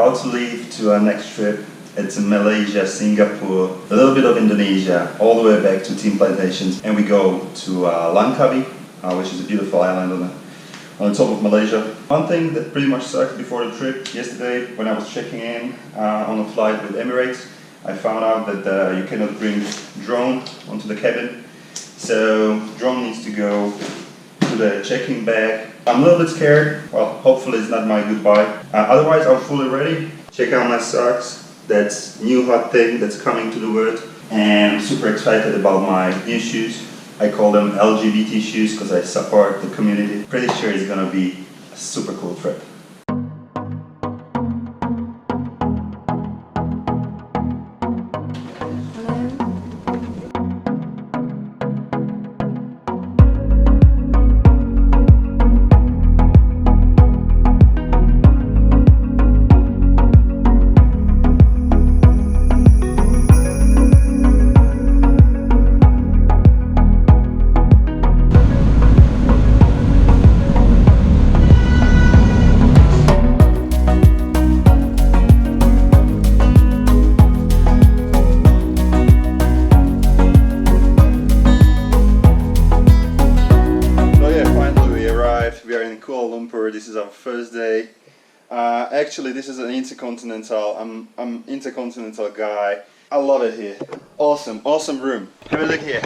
about to leave to our next trip. It's in Malaysia, Singapore, a little bit of Indonesia, all the way back to tea plantations, and we go to Langkawi, which is a beautiful island on the top of Malaysia. One thing that pretty much sucked before the trip, yesterday when I was checking in on a flight with Emirates, I found out that you cannot bring drone onto the cabin, so drone needs to go to the check-in bag. I'm a little bit scared. Well, hopefully it's not my goodbye. Otherwise, I'm fully ready. Check out my socks. That's new hot thing that's coming to the world. And I'm super excited about my new shoes. I call them LGBT shoes because I support the community. Pretty sure it's gonna be a super cool trip. Kuala Lumpur. This is our first day. Actually, this is an Intercontinental. I'm Intercontinental guy. I love it here. Awesome, awesome room. Have a look here.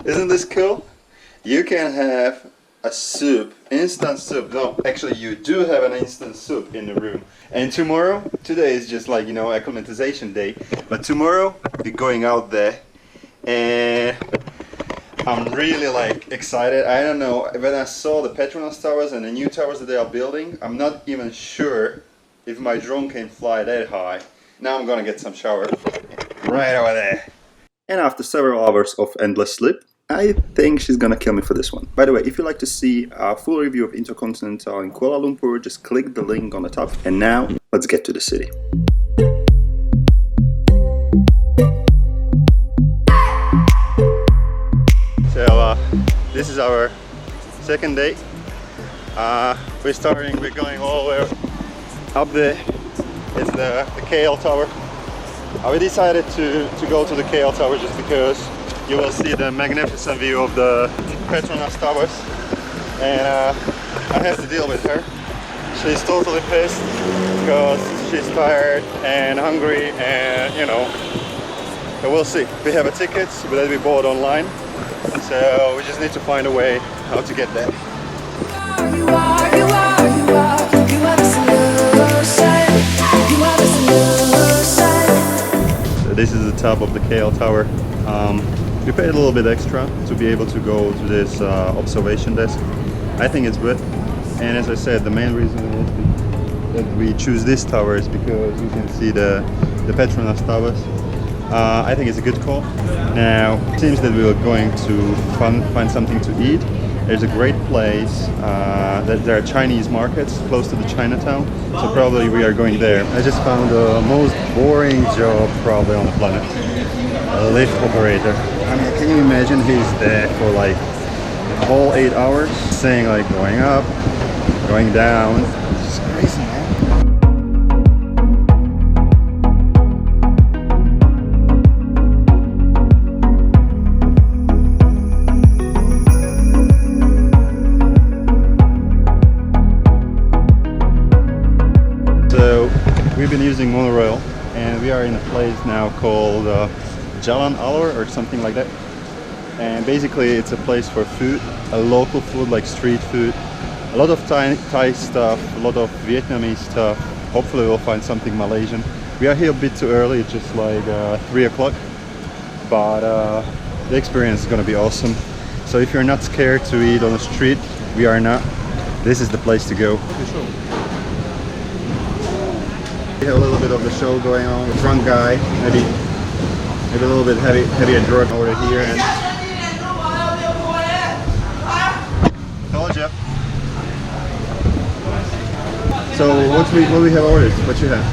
Isn't this cool? You can have a soup, instant soup. No, actually, you do have an instant soup in the room. And tomorrow, today is just like, you know, acclimatization day. But tomorrow, we're going out there, and I'm really like excited. I don't know, when I saw the Petronas towers and the new towers that they are building, I'm not even sure if my drone can fly that high. Now I'm gonna get some shower right over there. And after several hours of endless sleep, I think she's gonna kill me for this one. By the way, if you'd like to see a full review of Intercontinental in Kuala Lumpur, just click the link on the top. And now, let's get to the city. So this is our second day. We're going all the way up there. It's the KL Tower. We decided to go to the KL Tower just because you will see the magnificent view of the Petronas Towers. And I have to deal with her. She's totally pissed because she's tired and hungry, and you know, but we'll see. We have a ticket that we bought online. So we just need to find a way how to get there. So this is the top of the KL Tower. We paid a little bit extra to be able to go to this observation desk. I think it's good. And as I said, the main reason is that we choose this tower is because you can see the Petronas Towers. I think it's a good call. Now, it seems that we are going to find something to eat. There's a great place, that there are Chinese markets close to the Chinatown, so probably we are going there. I just found the most boring job probably on the planet. A lift operator. I mean, can you imagine he's there for like the whole 8 hours, saying like going up, going down. It's just crazy, man. We've been using monorail, and we are in a place now called Jalan Alor or something like that. And basically it's a place for food, a local food like street food, a lot of Thai stuff, a lot of Vietnamese stuff. Hopefully we'll find something Malaysian. We are here a bit too early, it's just like 3 o'clock, but the experience is gonna be awesome. So if you're not scared to eat on the street, we are not, this is the place to go. We have a little bit of the show going on. The drunk guy, maybe a little bit heavier drunk over here. And told you. So what we have ordered? What you have?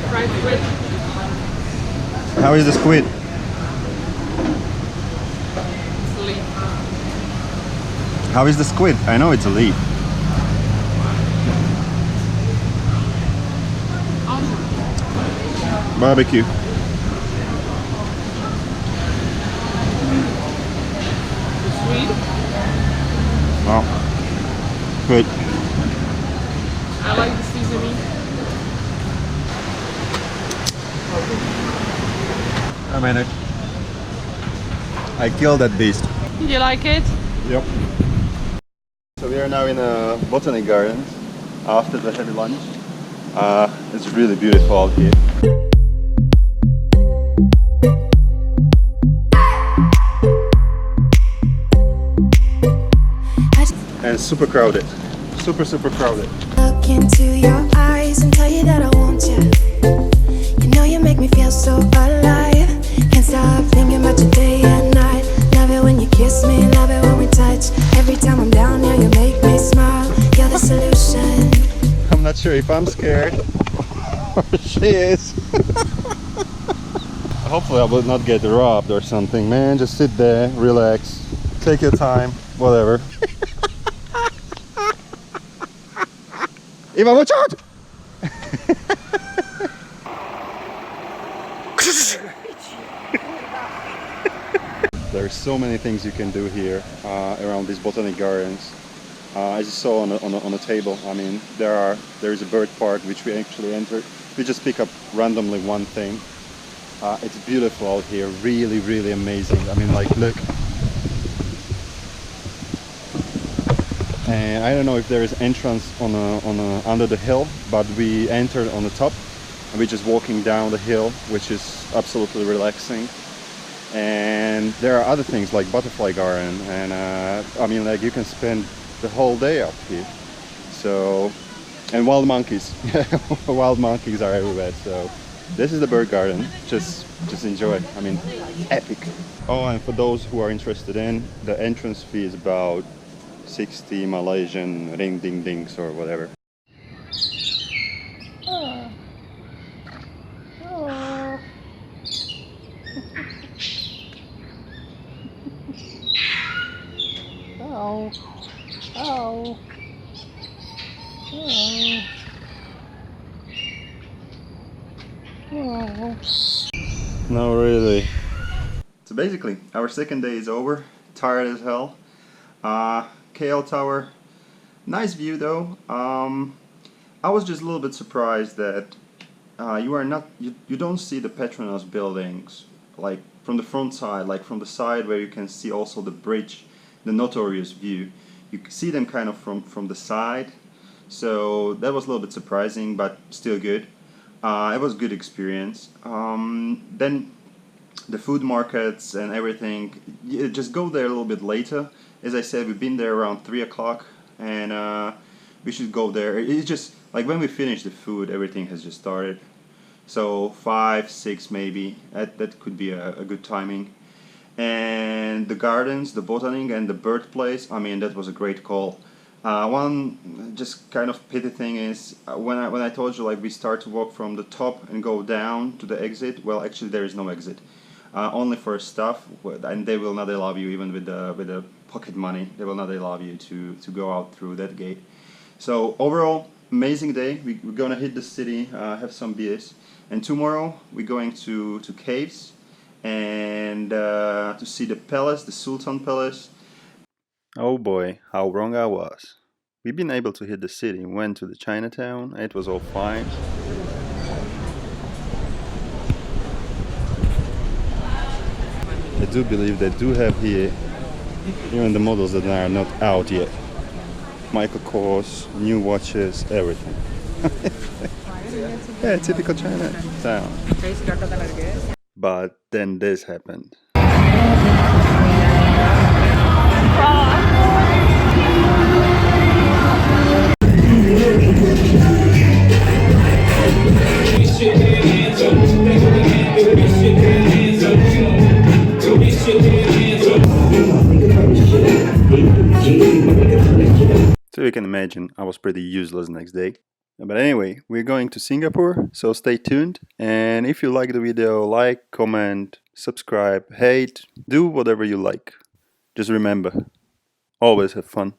Fried squid. How is the squid? It's a leaf. How is the squid? I know it's a leaf. barbecue. Sweet. Wow. Good. I like the seasoning. I mean it. I killed that beast. Did you like it? Yep. So we are now in a Botany Gardens after the heavy lunch. It's really beautiful out here. And super crowded. Super crowded. Look into your eyes and tell you that I want you. You know you make me feel so alive. Can't stop thinking about you day and night. Love it when you kiss me, love it when we touch. Every time I'm down here, you make me smile. You're the solution. I'm not sure if I'm scared or she is. Hopefully I will not get robbed or something, man. Just sit there, relax, take your time, whatever. Ivan, watch out! There are so many things you can do here around these Botany Gardens. As you saw on the table, I mean, there is a bird park which we actually entered. We just pick up randomly one thing. It's beautiful out here, really amazing. I mean, like, look. And I don't know if there is entrance under the hill, but we entered on the top and we're just walking down the hill, which is absolutely relaxing. And there are other things like butterfly garden, and I mean, like, you can spend the whole day up here. So, and wild monkeys. Wild monkeys are everywhere. So this is the bird garden. Just enjoy. I mean, epic. Oh, and for those who are interested in, the entrance fee is about 60 Malaysian ring ding dings or whatever. Oh. Oh. Oh. Oh. Oh. No, really. So basically, our second day is over. Tired as hell. KL Tower, nice view though. I was just a little bit surprised that you don't see the Petronas buildings like from the front side, like from the side where you can see also the bridge, the notorious view. You see them kind of from the side, so that was a little bit surprising, but still good. It was a good experience. Then the food markets and everything, just go there a little bit later. As I said, we've been there around 3 o'clock, and we should go there. It's just like when we finish the food, everything has just started. So 5, 6 maybe, that could be a good timing. And the gardens, the botany and the birthplace, I mean, that was a great call. One just kind of pity thing is when I told you, like, we start to walk from the top and go down to the exit. Well, actually there is no exit. Only for staff, and they will not allow you, even with the pocket money, they will not allow you to go out through that gate. So overall, amazing day. We're gonna hit the city, have some beers, and tomorrow we're going to caves and to see the palace, the Sultan Palace. Oh boy, how wrong I was. We've been able to hit the city, went to the Chinatown, it was all fine. I do believe they do have here even the models that are not out yet. Michael Kors, new watches, everything. Yeah, typical Chinatown. But then this happened. So you can imagine I was pretty useless next day. But anyway, we're going to Singapore, so stay tuned. And if you like the video, like, comment, subscribe, hate, do whatever you like. Just remember, always have fun.